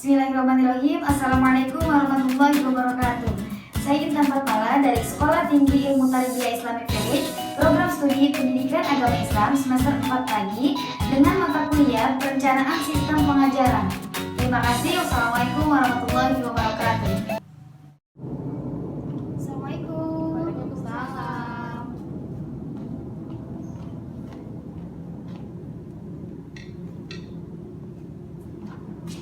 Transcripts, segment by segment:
Bismillahirrahmanirrahim. Assalamualaikum warahmatullahi wabarakatuh. Saya Intan Fatmala dari Sekolah Tinggi Ilmu Tarbiyah Islamic Village, program studi Pendidikan Agama Islam semester 4 pagi dengan mata kuliah Perencanaan Sistem Pengajaran. Terima kasih. Wassalamualaikum warahmatullahi wabarakatuh. Assalamualaikum. Waalaikumsalam.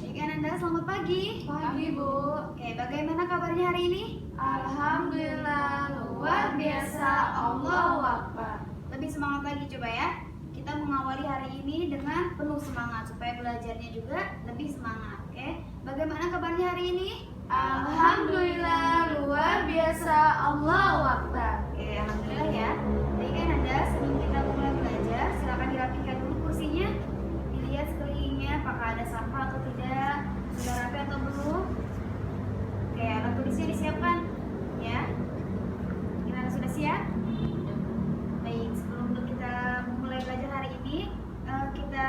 Baik Ananda, selamat pagi. Pagi, Bu. Oke, bagaimana kabarnya hari ini? Alhamdulillah, luar biasa. Allahu Akbar. Lebih semangat lagi coba ya. Kita mengawali hari ini dengan penuh semangat supaya belajarnya juga lebih semangat. Oke, bagaimana kabarnya hari ini? Alhamdulillah, luar biasa. Allahu Akbar. Oke, alhamdulillah ya. Baik Ananda, sebelum kita mulai belajar, silakan dirapikan dulu kursinya. Dilihat sekelilingnya apakah ada sampah atau tidak, sudah rapi atau belum. Oke, alat tulisnya disiapkan ya. Gimana, sudah siap? Baik, sebelum kita mulai belajar hari ini, kita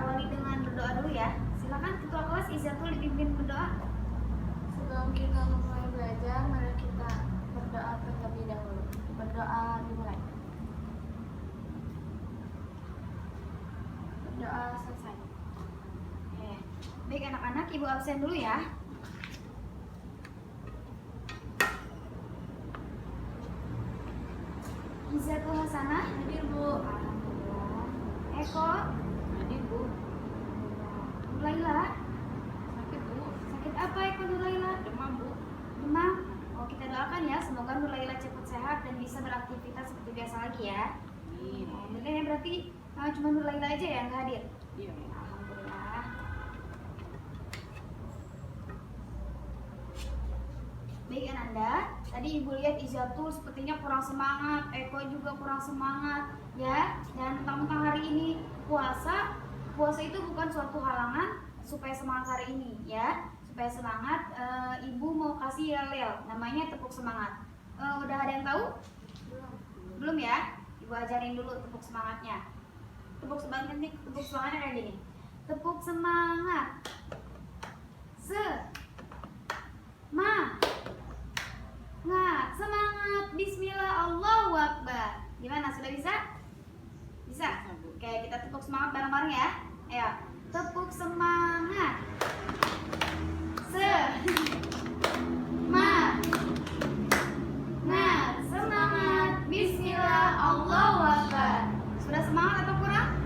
awali dengan berdoa dulu ya. Silakan ketua kelas Izatul dipimpin berdoa. Sebelum kita mulai belajar, mari kita berdoa terlebih dahulu. Berdoa dimulai. Berdoa selesai. Oke. Baik anak-anak, ibu absen dulu ya. Izatul Hasanah, Hadir, Bu. alhamdulillah. Eko, Hadir, Bu. Nurlaila. Sakit, Bu. Sakit apa Eko Nurlaila? Demam, Bu. Demam. Oh, kita doakan ya, semoga Nurlaila cepat sehat dan bisa beraktivitas seperti biasa lagi ya. Amin. Alhamdulillah ya, berarti cuma Nurlaila aja yang nggak hadir. Iya. Alhamdulillah. Baik Ananda, tadi ibu lihat Izatul sepertinya kurang semangat, Eko juga kurang semangat ya. Dan mentang-mentang hari ini puasa itu bukan suatu halangan supaya semangat hari ini ya. Supaya semangat, ibu mau kasih yel-yel, namanya tepuk semangat. Udah ada yang tahu? Belum ya? Ibu ajarin dulu tepuk semangatnya. Tepuk semangatnya kayak gini. Tepuk semangat. Semangat. Bismillah, Allahu Akbar. Gimana, sudah bisa? Bisa? Oke, kita tepuk semangat bareng-bareng ya. Ayo, tepuk semangat. Semangat. Bismillah, Allahu Akbar. Sudah semangat atau kurang?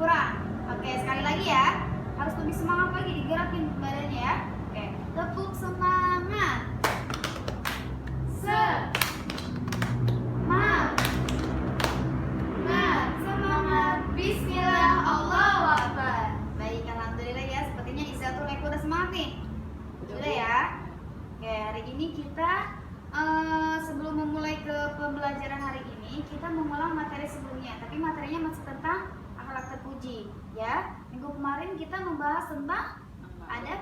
Kurang. Oke, sekali lagi ya. Harus lebih semangat lagi, digerakin badannya ya. Oke, tepuk semangat. Semangat. Bismillah, Allahu Akbar. Baik, alhamdulillah ya. Sepertinya Izatul Eko udah semangat nih. Sudah ya. Oke, hari ini kita sebelum memulai ke pembelajaran hari ini, kita mengulang materi sebelumnya. Tapi materinya masih tentang akhlak terpuji ya. Minggu kemarin kita membahas tentang adab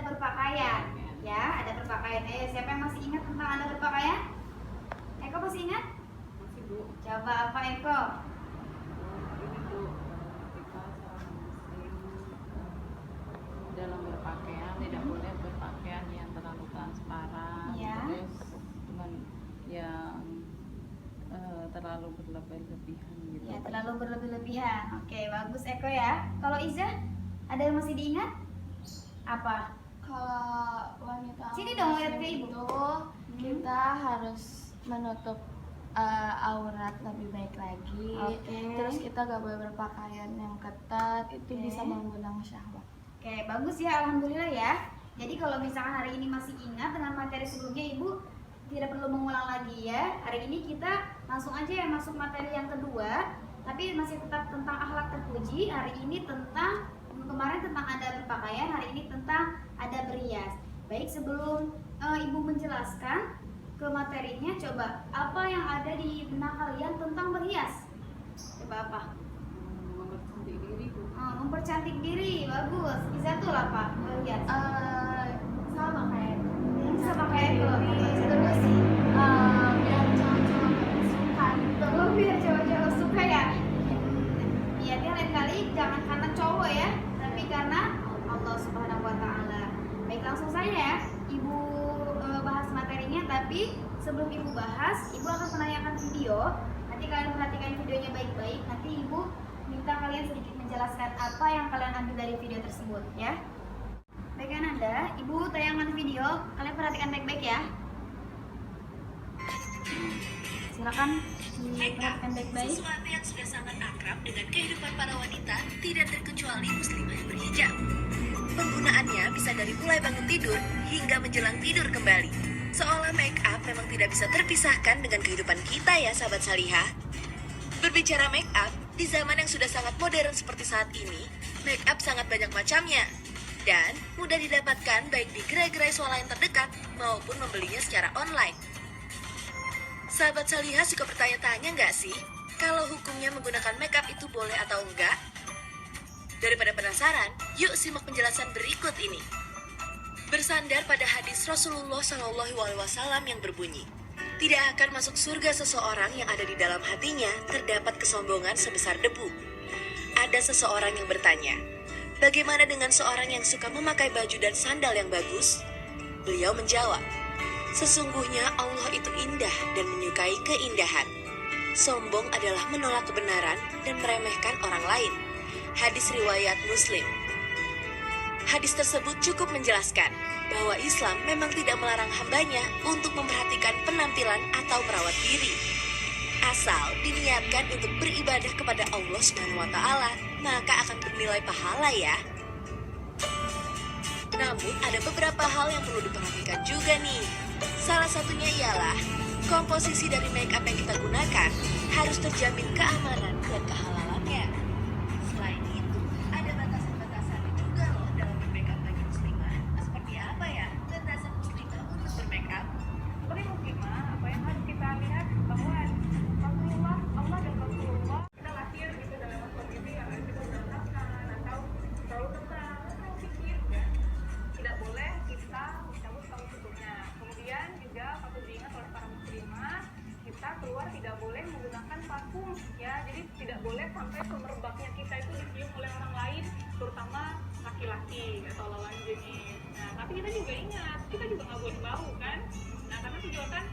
berpakaian ya, ada berpakaian. Siapa yang masih ingat tentang adab berpakaian? Eko masih ingat? Masih, Bu. Coba apa Eko? Ini, Bu, kita seorang muslim dalam berpakaian tidak boleh berpakaian yang terlalu transparan, Ya. terus dengan yang terlalu berlebihan gitu. Ya, terlalu berlebih-lebihan. Oke, bagus Eko ya. Kalau Iza, ada yang masih diingat? Apa? Kalau wanita Sini dong, lihat ke muslim ibu. itu kita harus menutup aurat lebih baik lagi. Oke. Terus kita gak boleh berpakaian yang ketat, itu Oke. bisa mengundang syahwat. Oke, bagus ya, alhamdulillah ya. Jadi kalau misalkan hari ini masih ingat dengan materi sebelumnya, Ibu tidak perlu mengulang lagi ya. Hari ini kita langsung aja ya masuk materi yang kedua, tapi masih tetap tentang akhlak terpuji. Hari ini tentang, kemarin tentang adab berpakaian, hari ini tentang adab berias. Baik, sebelum Ibu menjelaskan ke materinya, coba apa yang ada di benak kalian tentang berhias? Coba apa? Mempercantik diri, Bu. Mempercantik diri, bagus. Izatul apa? Berhias. Sama kayak Sama kayak itu. Terus biar cowok-cowok suka gitu. biar cowok-cowok suka ya. Niatnya lain kali jangan karena cowok ya, tapi karena Allah Tapi sebelum ibu bahas, ibu akan menanyakan video. Nanti kalian perhatikan videonya baik-baik. Nanti ibu minta kalian sedikit menjelaskan apa yang kalian ambil dari video tersebut, ya. Baik Ananda, ibu tayangan video, kalian perhatikan baik-baik ya. Silakan diperhatikan baik-baik. Sesuatu yang sudah sangat akrab dengan kehidupan para wanita, tidak terkecuali muslimah yang berhijab. Penggunaannya bisa dari mulai bangun tidur hingga menjelang tidur kembali. Seolah make up memang tidak bisa terpisahkan dengan kehidupan kita ya sahabat salihah. Berbicara make up, di zaman yang sudah sangat modern seperti saat ini, make up sangat banyak macamnya. Dan mudah didapatkan baik di gerai-gerai swalayan terdekat maupun membelinya secara online. Sahabat salihah suka bertanya-tanya nggak sih, kalau hukumnya menggunakan makeup itu boleh atau enggak? Daripada penasaran, yuk simak penjelasan berikut ini. Bersandar pada hadis Rasulullah SAW yang berbunyi, tidak akan masuk surga seseorang yang ada di dalam hatinya terdapat kesombongan sebesar debu. Ada seseorang yang bertanya, bagaimana dengan seorang yang suka memakai baju dan sandal yang bagus? Beliau menjawab, sesungguhnya Allah itu indah dan menyukai keindahan. Sombong adalah menolak kebenaran dan meremehkan orang lain. Hadis riwayat Muslim. Hadis tersebut cukup menjelaskan bahwa Islam memang tidak melarang hambanya untuk memperhatikan penampilan atau merawat diri. Asal diniatkan untuk beribadah kepada Allah SWT, maka akan bernilai pahala ya. Namun ada beberapa hal yang perlu diperhatikan juga nih. Salah satunya ialah komposisi dari make up yang kita gunakan harus terjamin keamanan dan kehalalannya. Selain itu, ada batasan-batasannya juga loh dalam bermake up bagi muslimah. Seperti apa ya batasan muslimah untuk bermake up? Seperti muslimah, apa yang harus kita lihat bahwa Rasulullah, Allah dan Rasulullah kita lahir gitu dalam kondisi yang kita berantakan atau terlalu tebal atau kecil ya. Tidak boleh kita mencabut kaum tutupnya. Kemudian juga patut diingat oleh para muslimah, kita keluar tidak boleh menggunakan parfum ya. Jadi tidak boleh sampai semerbaknya kita itu dicium oleh orang lain, terutama laki-laki atau lawan jenis. Nah, tapi kita juga ingat, kita juga nggak boleh bau kan. Nah, karena itu juga kan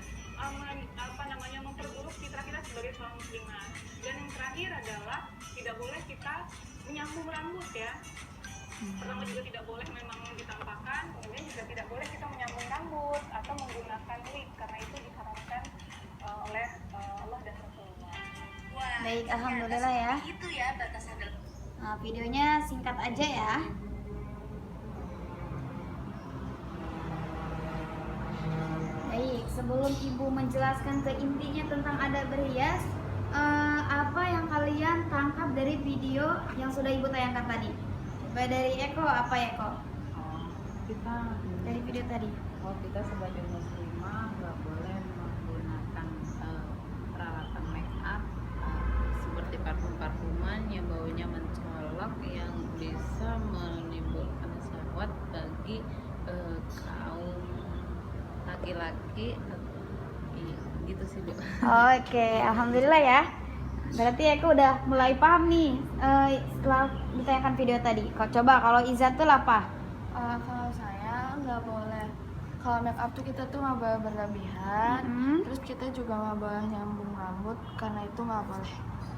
memperburuk citra kita sebagai seorang muslimah. Dan yang terakhir adalah tidak boleh kita menyambung rambut ya. Pertama juga tidak boleh memang ditampakkan, kemudian juga tidak boleh kita menyambung rambut atau menggunakan wig karena itu diharamkan oleh Allah dan Rasulullah. Wah, Baik, ternyata alhamdulillah ya. seperti itu ya batasan dalam. Nah, videonya singkat aja ya. Baik, sebelum ibu menjelaskan ke intinya tentang adab berhias, apa yang kalian tangkap dari video yang sudah ibu tayangkan tadi? Coba dari Eko, apa Eko? Kita Dari video tadi. kita sebagai muslimah nggak boleh menggunakan peralatan make up seperti parfum-parfuman yang baunya mencolok yang bisa menimbulkan syahwat bagi kaum laki-laki. Gitu sih, Bu. Oke, alhamdulillah ya. Berarti Eko udah mulai paham nih setelah ditayangkan video tadi. Coba kalau Izzatul apa? Kalau saya nggak boleh, kalau make up tuh kita tuh nggak boleh berlebihan. Terus kita juga nggak boleh nyambung rambut karena itu nggak boleh.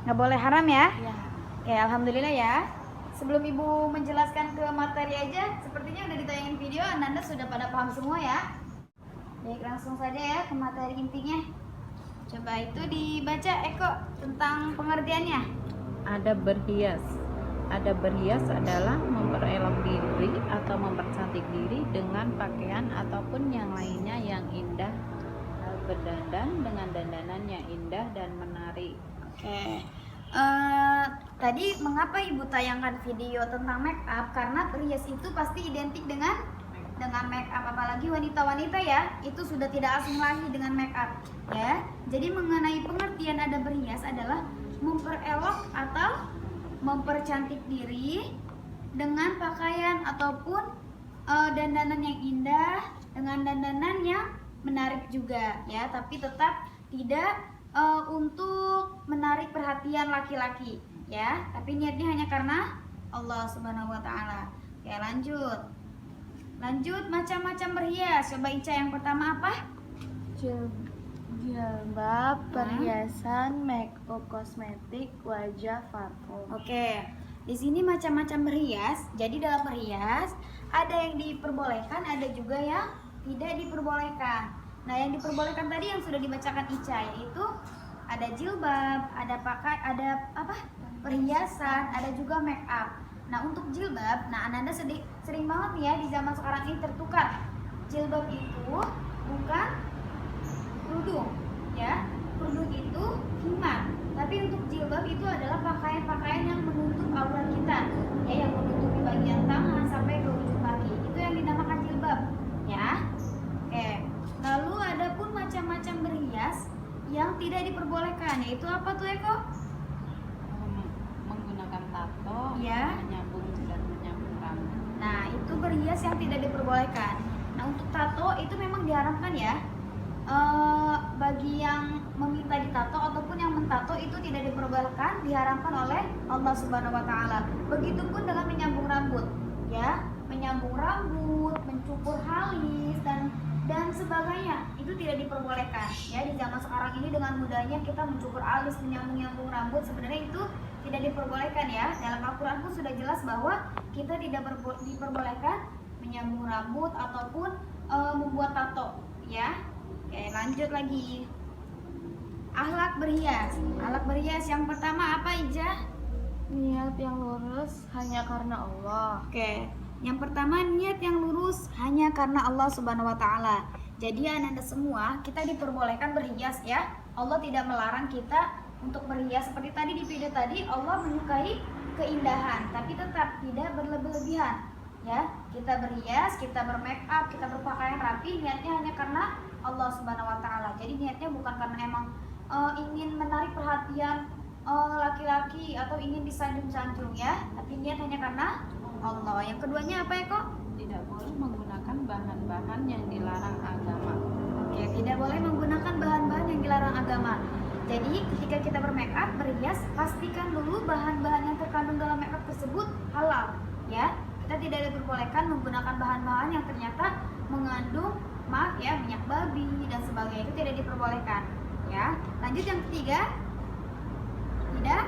Nggak boleh haram ya? Ya. Oke, alhamdulillah ya. Sebelum ibu menjelaskan ke materi aja, sepertinya udah ditayangin video, Anda sudah pada paham semua ya. Baik, langsung saja ya ke materi intinya. Coba itu dibaca Eko tentang pengertiannya. Ada berhias. Ada berhias adalah memperelok diri atau mempercantik diri dengan pakaian ataupun yang lainnya yang indah. Berdandan dengan dandanan yang indah dan menarik. Oke. Tadi mengapa ibu tayangkan video tentang make up? Karena berhias itu pasti identik dengan make up, apalagi wanita-wanita ya, itu sudah tidak asing lagi dengan make up ya. Jadi mengenai pengertian ada berhias adalah memperelok atau mempercantik diri dengan pakaian ataupun dandanan yang indah, dengan dandanan yang menarik juga ya, tapi tetap tidak untuk menarik perhatian laki-laki ya, tapi niatnya hanya karena Allah Subhanahu wa taala. Oke, lanjut macam-macam berhias. Coba Ica yang pertama apa? Jilbab, perhiasan, make up, kosmetik, wajah, parfum. Oke, di sini macam-macam berhias. Jadi dalam berhias ada yang diperbolehkan, ada juga yang tidak diperbolehkan. Nah, yang diperbolehkan tadi yang sudah dibacakan Ica, yaitu ada jilbab, ada perhiasan, ada juga make up. Nah, untuk jilbab, Ananda sering banget nih ya di zaman sekarang ini tertukar. Jilbab itu bukan kerudung, ya. Kerudung itu khimar. Tapi untuk jilbab itu adalah pakaian-pakaian yang menutup aurat kita, ya, yang menutupi bagian tangan sampai ke ujung kaki. Itu yang dinamakan jilbab, ya. Oke. Lalu ada pun macam-macam berhias yang tidak diperbolehkan, yaitu apa tuh, Eko? Menggunakan tato, Ya. menyambung dan menyambung rambut. Nah, itu berhias yang tidak diperbolehkan. Nah, untuk tato itu memang diharamkan ya. Bagi yang meminta ditato ataupun yang mentato itu tidak diperbolehkan, diharamkan oleh Allah Subhanahu wa taala. Begitupun dengan menyambung rambut, ya. Menyambung rambut, mencukur halis dan sebagainya itu tidak diperbolehkan. Ya, di zaman sekarang ini dengan mudahnya kita mencukur alis, menyambung rambut, sebenarnya itu tidak diperbolehkan ya. Dalam Al-Qur'an pun sudah jelas bahwa kita tidak diperbolehkan menyambung rambut ataupun membuat tato, ya. Oke, lanjut lagi. Akhlak berhias. Akhlak berhias yang pertama apa, Ija? Niat yang lurus hanya karena Allah. Oke. Yang pertama, niat yang lurus hanya karena Allah Subhanahu wa taala. Jadi Ananda semua kita diperbolehkan berhias ya. Allah tidak melarang kita untuk berhias. Seperti tadi di video tadi, Allah menyukai keindahan, tapi tetap tidak berlebih-lebihan. Ya, kita berhias, kita bermake up, kita berpakaian rapi, niatnya hanya karena Allah Subhanahu wa taala. Jadi niatnya bukan karena emang ingin menarik perhatian laki-laki atau ingin disanjung-sanjung ya, tapi niat hanya karena Allah. Yang keduanya apa ya kok? Tidak boleh menggunakan bahan-bahan yang dilarang agama. Oke, tidak boleh menggunakan bahan-bahan yang dilarang agama. Jadi ketika kita bermake up, berhias, pastikan dulu bahan-bahan yang terkandung dalam make up tersebut halal ya. Kita tidak diperbolehkan menggunakan bahan-bahan yang ternyata mengandung minyak babi dan sebagainya, itu tidak diperbolehkan ya. Lanjut yang ketiga, tidak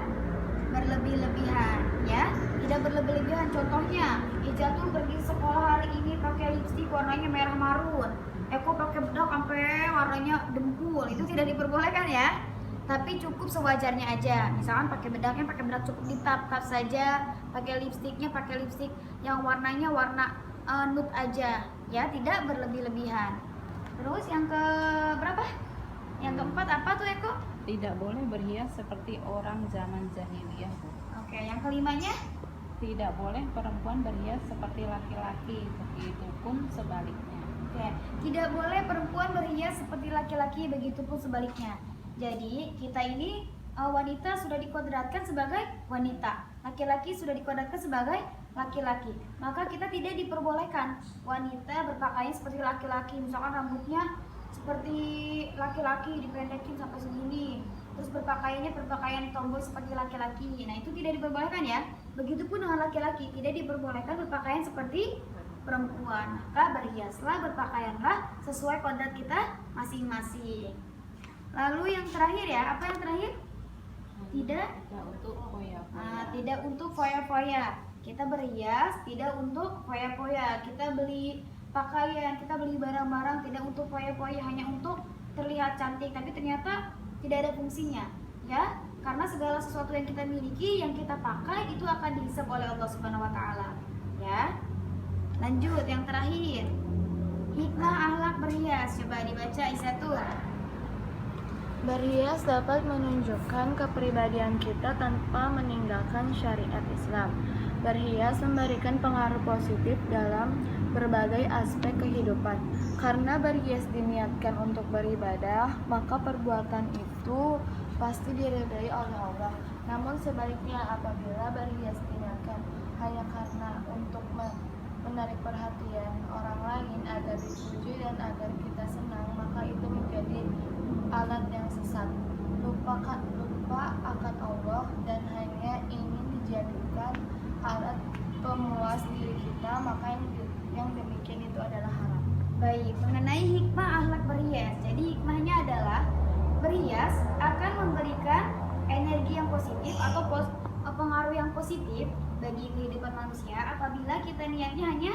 berlebih-lebihan ya, tidak berlebih-lebihan. Contohnya Ija tuh pergi sekolah hari ini pakai lipstik warnanya merah marun, Eko pakai bedak sampai warnanya dempul, itu tidak diperbolehkan ya. Tapi cukup sewajarnya aja. Misalkan pakai bedaknya pakai bedak cukup ditap-tap saja, pakai lipstiknya pakai lipstik yang warnanya warna nude aja ya, tidak berlebih-lebihan. Terus yang ke berapa? Yang keempat apa tuh Eko? Tidak boleh berhias seperti orang zaman jahiliyah. Oke, yang kelimanya? Tidak boleh perempuan berhias seperti laki-laki, begitupun sebaliknya. Oke, tidak boleh perempuan berhias seperti laki-laki, begitupun sebaliknya. Jadi kita ini wanita sudah dikodratkan sebagai wanita, laki-laki sudah dikodratkan sebagai laki-laki. Maka kita tidak diperbolehkan wanita berpakaian seperti laki-laki. Misalkan rambutnya seperti laki-laki dipendekin sampai segini, terus berpakaian tomboy seperti laki-laki. Nah, itu tidak diperbolehkan ya. Begitupun dengan laki-laki, tidak diperbolehkan berpakaian seperti perempuan. Maka berhiaslah, berpakaianlah sesuai kodrat kita masing-masing. Lalu yang terakhir ya, apa yang terakhir? Tidak untuk foya-foya. tidak untuk foya-foya. Kita berhias tidak untuk foya-foya. Kita beli pakaian, kita beli barang-barang tidak untuk foya-foya, hanya untuk terlihat cantik, tapi ternyata tidak ada fungsinya ya. Karena segala sesuatu yang kita miliki, yang kita pakai itu akan dihisab oleh Allah Subhanahu wa taala ya. Lanjut yang terakhir. Hikmah akhlak berhias. Coba dibaca Isatul. Berhias dapat menunjukkan kepribadian kita tanpa meninggalkan syariat Islam. Berhias memberikan pengaruh positif dalam berbagai aspek kehidupan. Karena berhias diniatkan untuk beribadah, maka perbuatan itu pasti diridai oleh Allah. Namun sebaliknya, apabila berhias diniatkan hanya karena untuk menarik perhatian orang lain agar dipuji dan agar kita senang, maka itu menjadi alat yang sesat, lupa akan Allah dan hanya ingin dijadikan alat pemuas diri kita, maka yang demikian itu adalah haram. Baik, mengenai hikmah akhlak berhias. Jadi hikmahnya adalah berhias akan memberikan energi yang positif atau pengaruh yang positif bagi kehidupan manusia apabila kita niatnya hanya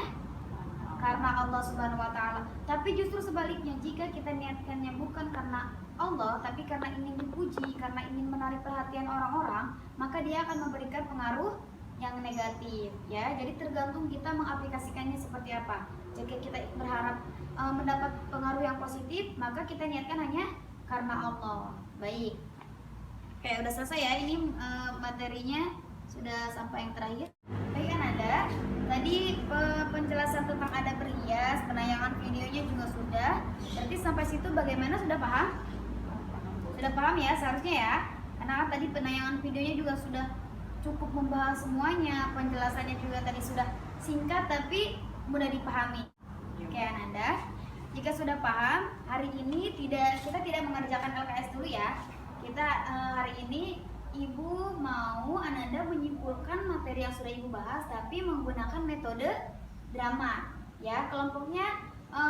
karena Allah Subhanahu wa taala. Tapi justru sebaliknya, jika kita niatkannya bukan karena Allah tapi karena ingin dipuji, karena ingin menarik perhatian orang-orang, maka dia akan memberikan pengaruh yang negatif ya. Jadi tergantung kita mengaplikasikannya seperti apa. Jika kita berharap mendapat pengaruh yang positif, maka kita niatkan hanya karena Allah. Baik. Oke, udah selesai ya. Ini materinya sudah sampai yang terakhir. Baik kan ada. Tadi penjelasan tentang adab berhias, penayangan videonya juga sudah. Berarti sampai situ bagaimana, sudah paham? Sudah paham ya seharusnya ya. Karena kan tadi penayangan videonya juga sudah cukup membahas semuanya. Penjelasannya juga tadi sudah singkat tapi mudah dipahami. Oke Ananda, jika sudah paham, hari ini kita tidak mengerjakan LKS dulu ya. Kita hari ini Ibu mau Ananda menyimpulkan materi yang sudah Ibu bahas tapi menggunakan metode drama ya. Kelompoknya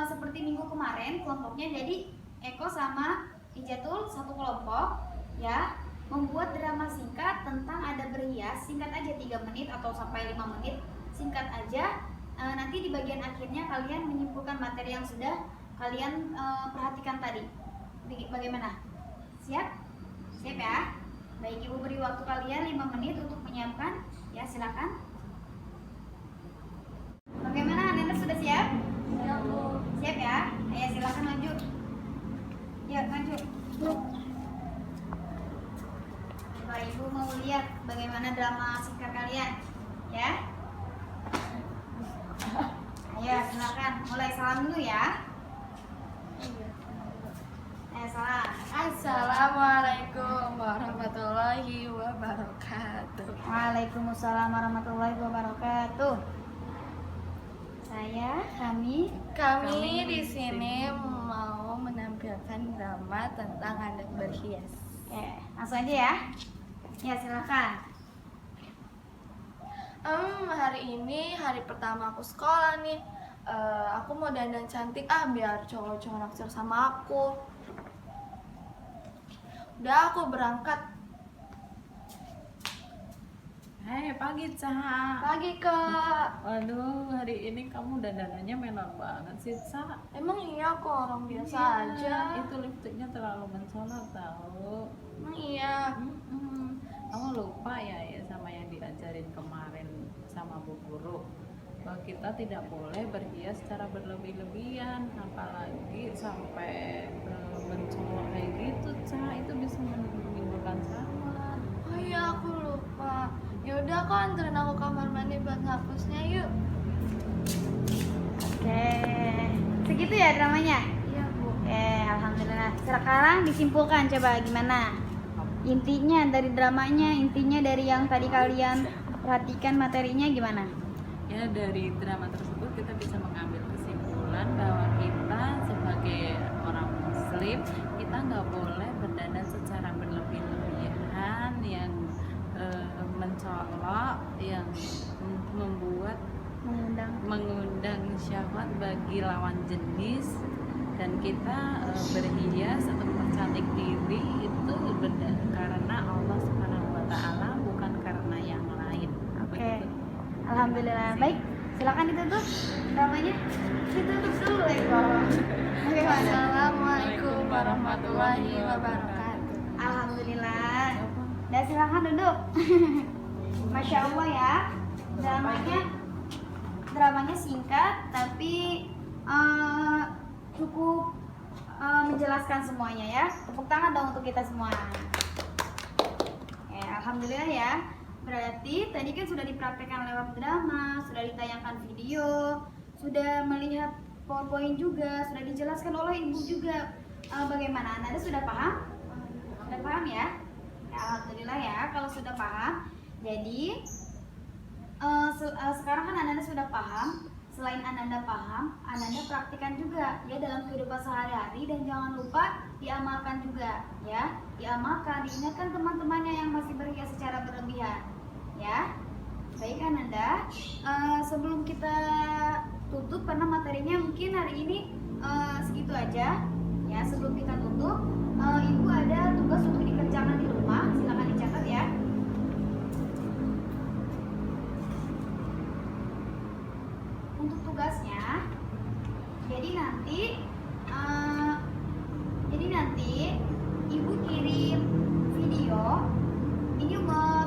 seperti minggu kemarin, kelompoknya jadi Eko sama Ijatul satu kelompok ya, membuat drama singkat tentang adab berhias. Singkat aja 3 menit atau sampai 5 menit, singkat aja. Nanti di bagian akhirnya kalian menyimpulkan materi yang sudah kalian perhatikan tadi. Bagaimana? Siap? Siap ya? Baik, Ibu beri waktu kalian 5 menit untuk menyiapkan. Ya, silakan. Bagaimana? Ananda sudah siap? Siap, Bu. Siap ya? Ayo silakan maju. Ya, maju. Coba Ibu mau lihat bagaimana drama singkat kalian. Ya. Ayo, silakan. Mulai salam dulu ya. Salam. Assalamualaikum warahmatullahi wabarakatuh. Waalaikumsalam warahmatullahi wabarakatuh. Kami di sini mau menampilkan drama tentang adab berhias. Oke, langsung aja ya. Ya, silakan. Hari ini hari pertama aku sekolah nih. Aku mau dandan cantik biar cowok-cowok naksir sama aku. Udah, aku berangkat. Hei, pagi Ca. Pagi, Kak. Waduh, hari ini kamu dandanannya menor banget sih, Ca. Emang iya, aku orang biasa aja. Itu lipstiknya terlalu mencolok tahu. Emang iya. Kamu lupa ya sama yang diajarin kemarin sama Bu Guru, bahwa kita tidak boleh berhias secara berlebih-lebihan, apalagi sampai mencolok kayak gitu, Ca. Itu bisa menimbulkan salah. Oh iya, aku lupa. Ya udah, kok anterin aku kamar mandi buat ngapusnya yuk. Oke. Segitu ya dramanya? Iya, Bu. Oke, alhamdulillah. Sekarang disimpulkan coba gimana? Intinya dari dramanya, intinya dari yang tadi kalian perhatikan materinya gimana? Ya, dari drama tersebut kita bisa mengambil kesimpulan bahwa kita sebagai orang muslim, kita nggak boleh berdandan secara berlebih-lebihan yang mencolok, yang membuat mengundang syahwat bagi lawan jenis. Dan kita berhias atau mempercantik diri itu karena Allah Subhanahu wa taala, bukan karena yang lain. Oke. Alhamdulillah. Baik, silakan ditutup dramanya. Ditutup dulu Eko. Bagaimana? Assalamualaikum warahmatullahi wabarakatuh. Alhamdulillah. Dan silakan duduk. Masya Allah ya. Dramanya singkat tapi cukup menjelaskan semuanya ya. Tepuk tangan dong untuk kita semua. Alhamdulillah ya. Berarti tadi kan sudah dipraktekkan lewat drama, sudah ditayangkan video, sudah melihat PowerPoint juga, sudah dijelaskan oleh Ibu juga. Bagaimana? Anda sudah paham? Sudah paham ya? Alhamdulillah ya, kalau sudah paham. Jadi sekarang kan Anda sudah paham. Selain Anda paham, Anda praktikkan juga ya dalam kehidupan sehari-hari, dan jangan lupa diamalkan juga ya. Diamalkan, diingatkan teman-temannya yang masih berhias secara berlebihan ya. Baik Anda, sebelum kita tutup karena materinya mungkin hari ini segitu aja ya. Sebelum kita tutup, ibu ada tugas untuk dikerjakan di rumah, silakan dicatat ya. Untuk tugasnya, jadi nanti ibu kirim video. Ini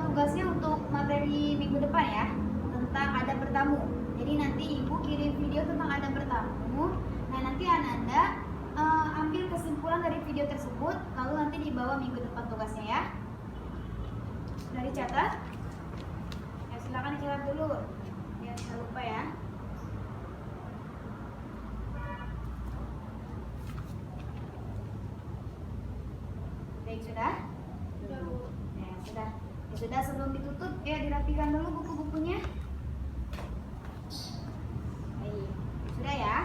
tugasnya untuk materi minggu depan ya, tentang adab bertamu. Jadi nanti ibu kirim video tentang adab bertamu. Nah, nanti Ananda ambil kesimpulan dari video tersebut, lalu nanti dibawa minggu depan tugasnya ya. Sudah dicatat? Ya, silakan dicatat dulu. Ya, jangan lupa ya. Baik, sudah? Ya, sudah. Ya, sudah, sebelum ditutup, ya dirapikan dulu buku-bukunya. Baik, sudah ya.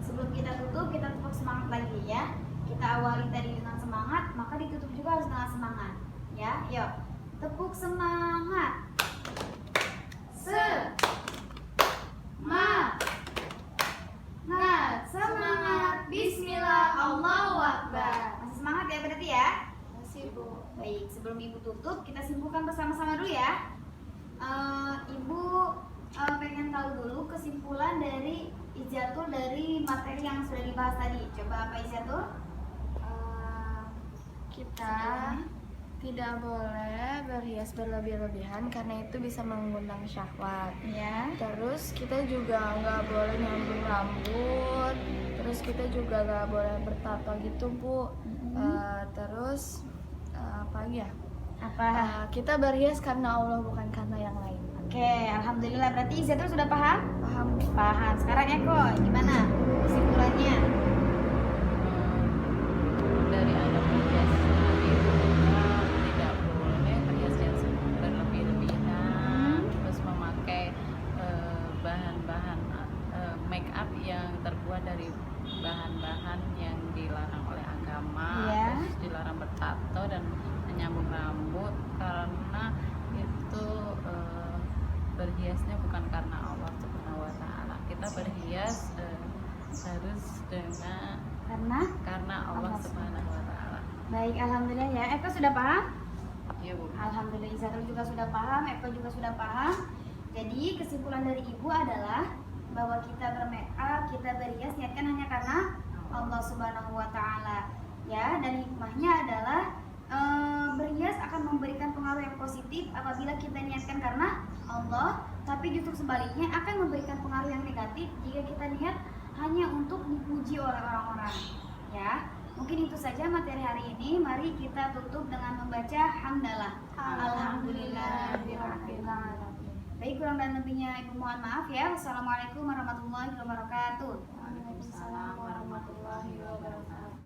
Sebelum kita tutup, kita tepuk semangat lagi ya. Kita awali tadi dengan semangat, maka ditutup juga harus dengan semangat. Ya, yuk. Tepuk semangat. Semangat. Bismillah, Allahu Akbar. Masih semangat ya berarti ya? Masih, Bu. Baik, sebelum ibu tutup, kita simpulkan bersama-sama dulu ya. Ibu pengen tahu dulu kesimpulan dari Izatul dari materi yang sudah dibahas tadi. Coba apa Izatul? Kita tidak boleh berhias berlebih-lebihan karena itu bisa mengundang syahwat. Ya. Terus kita juga nggak boleh nyambung rambut. Terus kita juga nggak boleh bertato gitu, Bu. Terus apa lagi ya? Apa? Kita berhias karena Allah, bukan karena yang lain. Oke, alhamdulillah. Berarti Izatul sudah paham? Paham? Paham. Sekarang Eko, gimana kesimpulannya? Dari adab berhias itu tidak boleh berhias yang berlebih-lebihan, terus memakai bahan-bahan make up yang terbuat dari bahan-bahan yang dilarang oleh agama. Iya. Terus dilarang bertato dan menyambung rambut karena itu berhiasnya bukan karena Allah Subhanahu wa taala. Kita berhias harus dengan karena Allah Subhanahu wa taala. Baik, alhamdulillah ya. Eko sudah paham? Iya, Bu. Alhamdulillah, Izatul juga sudah paham, Eko juga sudah paham. Jadi kesimpulan dari ibu adalah bahwa kita bermake up, kita berhias niatkan hanya karena Allah Subhanahu wa taala. Ya, dan hikmahnya adalah berhias akan memberikan pengaruh yang positif apabila kita niatkan karena Allah, tapi justru sebaliknya akan memberikan pengaruh yang negatif jika kita niat hanya untuk dipuji oleh orang-orang. Ya, mungkin itu saja materi hari ini. Mari kita tutup dengan membaca hamdalah. Alhamdulillahirabbil alamin. Baik, kurang dan lebihnya ibu mohon maaf ya. Wassalamualaikum warahmatullahi wabarakatuh. Waalaikumsalam warahmatullahi wabarakatuh.